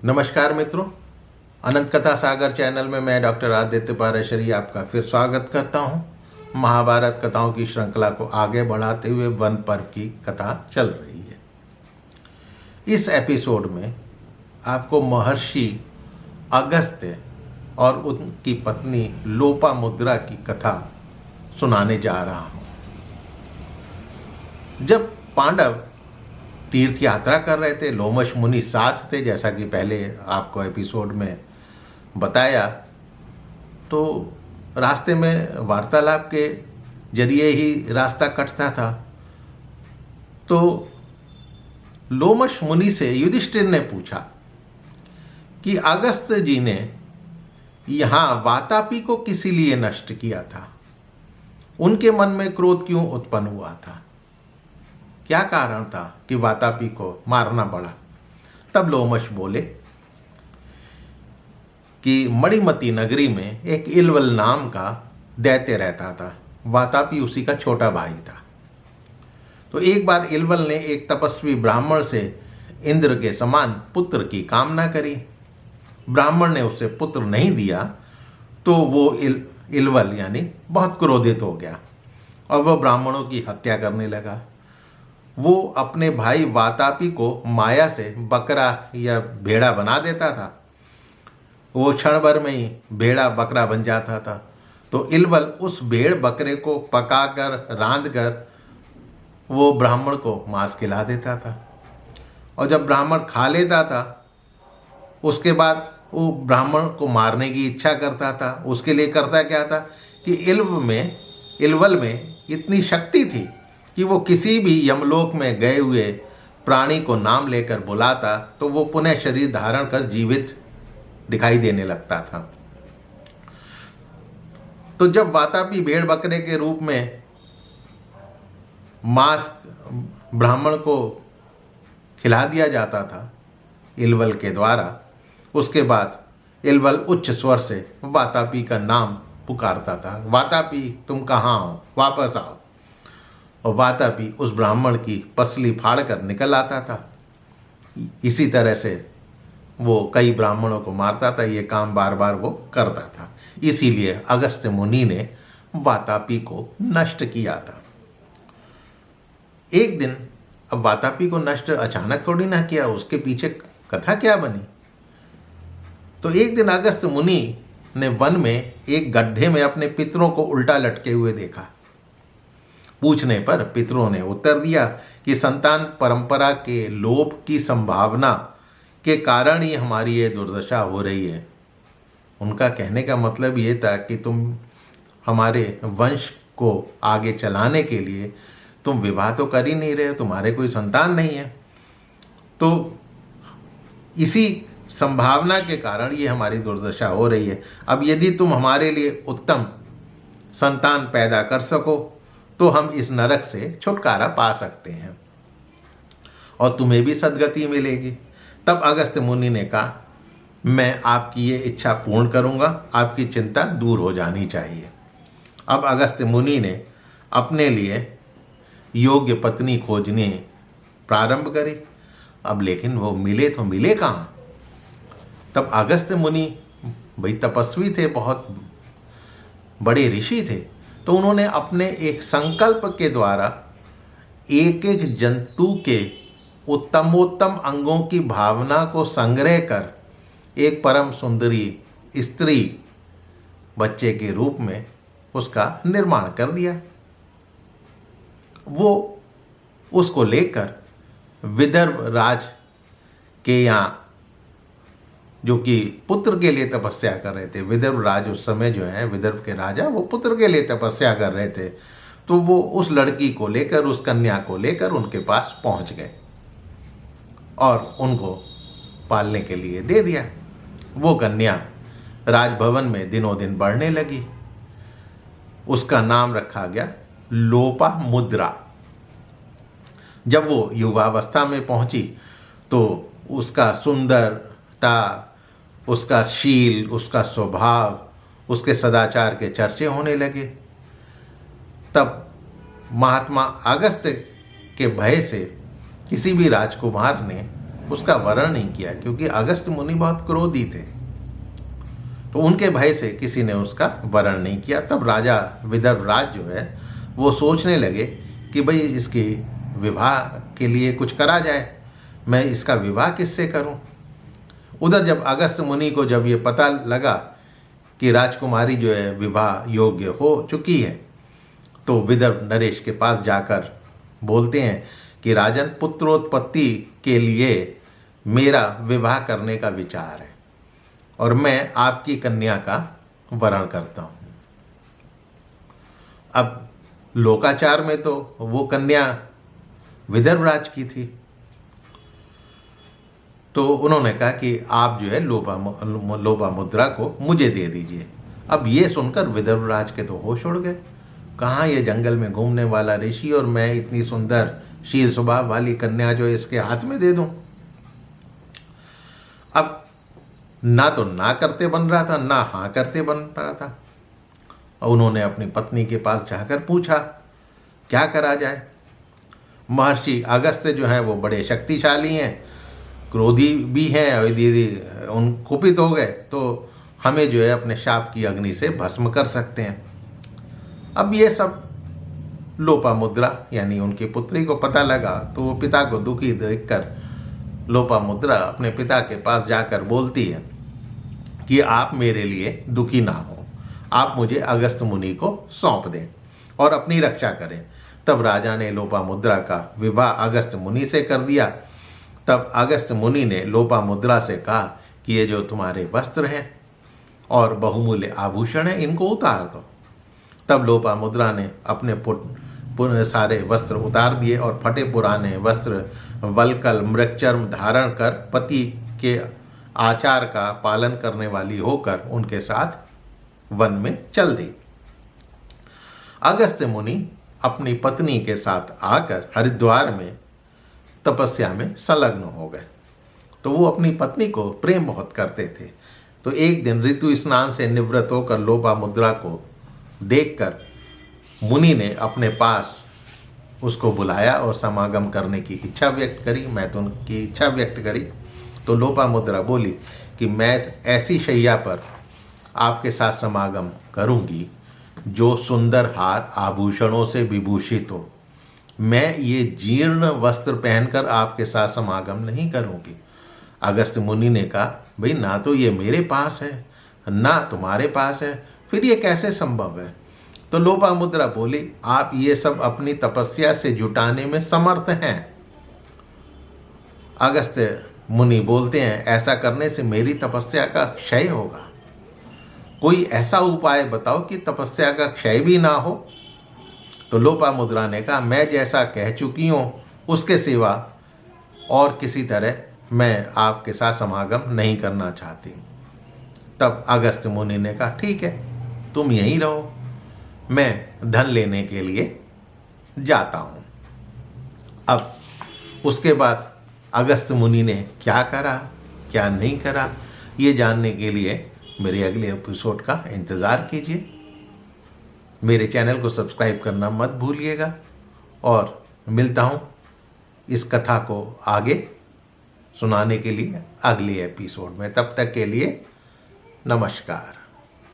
नमस्कार मित्रों, अनंत कथा सागर चैनल में मैं डॉक्टर आदित्य पाराशरी आपका फिर स्वागत करता हूं। महाभारत कथाओं की श्रृंखला को आगे बढ़ाते हुए वन पर्व की कथा चल रही है। इस एपिसोड में आपको महर्षि अगस्त्य और उनकी पत्नी लोपामुद्रा की कथा सुनाने जा रहा हूं। जब पांडव तीर्थ यात्रा कर रहे थे, लोमश मुनि साथ थे, जैसा कि पहले आपको एपिसोड में बताया, तो रास्ते में वार्तालाप के जरिए ही रास्ता कटता था। तो लोमश मुनि से युधिष्ठिर ने पूछा कि अगस्त्य जी ने यहाँ वातापी को किस लिए नष्ट किया था, उनके मन में क्रोध क्यों उत्पन्न हुआ था, क्या कारण था कि वातापी को मारना पड़ा। तब लोमश बोले कि मणिमती नगरी में एक इलवल नाम का दैत्य रहता था। वातापी उसी का छोटा भाई था। तो एक बार इलवल ने एक तपस्वी ब्राह्मण से इंद्र के समान पुत्र की कामना करी। ब्राह्मण ने उससे पुत्र नहीं दिया तो वो इलवल यानी बहुत क्रोधित हो गया और वह ब्राह्मणों की हत्या करने लगा। वो अपने भाई वातापी को माया से बकरा या भेड़ा बना देता था। वो क्षण भर में ही भेड़ा बकरा बन जाता था। तो इलवल उस भेड़ बकरे को पकाकर रांध कर वो ब्राह्मण को मांस खिला देता था। और जब ब्राह्मण खा लेता था उसके बाद वो ब्राह्मण को मारने की इच्छा करता था। उसके लिए करता क्या था कि इलवल में इतनी शक्ति थी कि वो किसी भी यमलोक में गए हुए प्राणी को नाम लेकर बुलाता तो वो पुनः शरीर धारण कर जीवित दिखाई देने लगता था। तो जब वातापी भेड़ बकरे के रूप में मांस ब्राह्मण को खिला दिया जाता था इलवल के द्वारा, उसके बाद इलवल उच्च स्वर से वातापी का नाम पुकारता था, वातापी तुम कहाँ हो, वापस आओ। और वातापी उस ब्राह्मण की पसली फाड़कर निकल आता था। इसी तरह से वो कई ब्राह्मणों को मारता था। ये काम बार बार वो करता था। इसीलिए अगस्त्य मुनि ने वातापी को नष्ट किया था। एक दिन, अब वातापी को नष्ट अचानक थोड़ी ना किया, उसके पीछे कथा क्या बनी। तो एक दिन अगस्त्य मुनि ने वन में एक गड्ढे में अपने पितरों को उल्टा लटके हुए देखा। पूछने पर पितरों ने उत्तर दिया कि संतान परंपरा के लोप की संभावना के कारण ही हमारी ये दुर्दशा हो रही है। उनका कहने का मतलब ये था कि तुम हमारे वंश को आगे चलाने के लिए तुम विवाह तो कर ही नहीं रहे, तुम्हारे कोई संतान नहीं है। तो इसी संभावना के कारण ये हमारी दुर्दशा हो रही है। अब यदि तुम हमारे लिए उत्तम संतान पैदा कर सको तो हम इस नरक से छुटकारा पा सकते हैं और तुम्हें भी सद्गति मिलेगी। तब अगस्त्य मुनि ने कहा, मैं आपकी ये इच्छा पूर्ण करूंगा, आपकी चिंता दूर हो जानी चाहिए। अब अगस्त्य मुनि ने अपने लिए योग्य पत्नी खोजने प्रारंभ करी। अब लेकिन वो मिले तो मिले कहाँ। तब अगस्त्य मुनि भाई तपस्वी थे, बहुत बड़े ऋषि थे। तो उन्होंने अपने एक संकल्प के द्वारा एक एक जंतु के उत्तमोत्तम अंगों की भावना को संग्रह कर एक परम सुंदरी स्त्री बच्चे के रूप में उसका निर्माण कर दिया। वो उसको लेकर विदर्भ राज के यहाँ, जो कि पुत्र के लिए तपस्या कर रहे थे, विदर्भ राज उस समय जो है, विदर्भ के राजा वो पुत्र के लिए तपस्या कर रहे थे। तो वो उस लड़की को लेकर, उस कन्या को लेकर उनके पास पहुंच गए और उनको पालने के लिए दे दिया। वो कन्या राजभवन में दिनों दिन बढ़ने लगी। उसका नाम रखा गया लोपामुद्रा। जब वो युवावस्था में पहुंची तो उसका सुंदरता, उसका शील, उसका स्वभाव, उसके सदाचार के चर्चे होने लगे। तब महात्मा अगस्त्य के भय से किसी भी राजकुमार ने उसका वर्ण नहीं किया, क्योंकि अगस्त्य मुनि बहुत क्रोधी थे, तो उनके भय से किसी ने उसका वर्ण नहीं किया। तब राजा विदर्भराज जो है वो सोचने लगे कि भाई इसके विवाह के लिए कुछ करा जाए, मैं इसका विवाह किससे करूं। उधर जब अगस्त्य मुनि को जब ये पता लगा कि राजकुमारी जो है विवाह योग्य हो चुकी है, तो विदर्भ नरेश के पास जाकर बोलते हैं कि राजन, पुत्रोत्पत्ति के लिए मेरा विवाह करने का विचार है और मैं आपकी कन्या का वरण करता हूँ। अब लोकाचार में तो वो कन्या विदर्भराज की थी, तो उन्होंने कहा कि आप जो है लोपामुद्रा को मुझे दे दीजिए। अब ये सुनकर विदर्भराज के तो होश उड़ गए, कहाँ ये जंगल में घूमने वाला ऋषि और मैं इतनी सुंदर शील स्वभाव वाली कन्या जो इसके हाथ में दे दूं। अब ना तो ना करते बन रहा था, ना हाँ करते बन रहा था। उन्होंने अपनी पत्नी के पास जाकर पूछा क्या करा जाए। महर्षि अगस्त्य जो हैं वो बड़े शक्तिशाली हैं, क्रोधी भी हैं, और यदि उन कुपित हो गए तो हमें जो है अपने शाप की अग्नि से भस्म कर सकते हैं। अब ये सब लोपामुद्रा यानी उनकी पुत्री को पता लगा, तो वो पिता को दुखी देखकर लोपामुद्रा अपने पिता के पास जाकर बोलती है कि आप मेरे लिए दुखी ना हो, आप मुझे अगस्त्य मुनि को सौंप दें और अपनी रक्षा करें। तब राजा ने लोपामुद्रा का विवाह अगस्त्य मुनि से कर दिया। तब अगस्त्य मुनि ने लोपामुद्रा से कहा कि ये जो तुम्हारे वस्त्र हैं और बहुमूल्य आभूषण हैं, इनको उतार दो। तब लोपामुद्रा ने अपने सारे वस्त्र उतार दिए और फटे पुराने वस्त्र वलकल मृगचर्म धारण कर पति के आचार का पालन करने वाली होकर उनके साथ वन में चल दी। अगस्त्य मुनि अपनी पत्नी के साथ आकर हरिद्वार में तपस्या में संलग्न हो गए। तो वो अपनी पत्नी को प्रेम बहुत करते थे। तो एक दिन ऋतु स्नान से निवृत्त होकर लोपामुद्रा को देखकर मुनि ने अपने पास उसको बुलाया और समागम करने की इच्छा व्यक्त करी, मैथुन की इच्छा व्यक्त करी। तो लोपामुद्रा बोली कि मैं ऐसी शैया पर आपके साथ समागम करूंगी जो सुंदर हार आभूषणों से विभूषित हो। मैं ये जीर्ण वस्त्र पहनकर आपके साथ समागम नहीं करूंगी। अगस्त्य मुनि ने कहा, भाई ना तो ये मेरे पास है ना तुम्हारे पास है, फिर ये कैसे संभव है। तो लोपामुद्रा बोली, आप ये सब अपनी तपस्या से जुटाने में समर्थ हैं। अगस्त्य मुनि बोलते हैं, ऐसा करने से मेरी तपस्या का क्षय होगा, कोई ऐसा उपाय बताओ कि तपस्या का क्षय भी ना हो। तो लोपामुद्रा ने कहा, मैं जैसा कह चुकी हूँ उसके सिवा और किसी तरह मैं आपके साथ समागम नहीं करना चाहती। तब अगस्त्य मुनि ने कहा, ठीक है तुम यहीं रहो, मैं धन लेने के लिए जाता हूँ। अब उसके बाद अगस्त्य मुनि ने क्या करा क्या नहीं करा, ये जानने के लिए मेरे अगले एपिसोड का इंतज़ार कीजिए। मेरे चैनल को सब्सक्राइब करना मत भूलिएगा और मिलता हूँ इस कथा को आगे सुनाने के लिए अगले एपिसोड में। तब तक के लिए नमस्कार।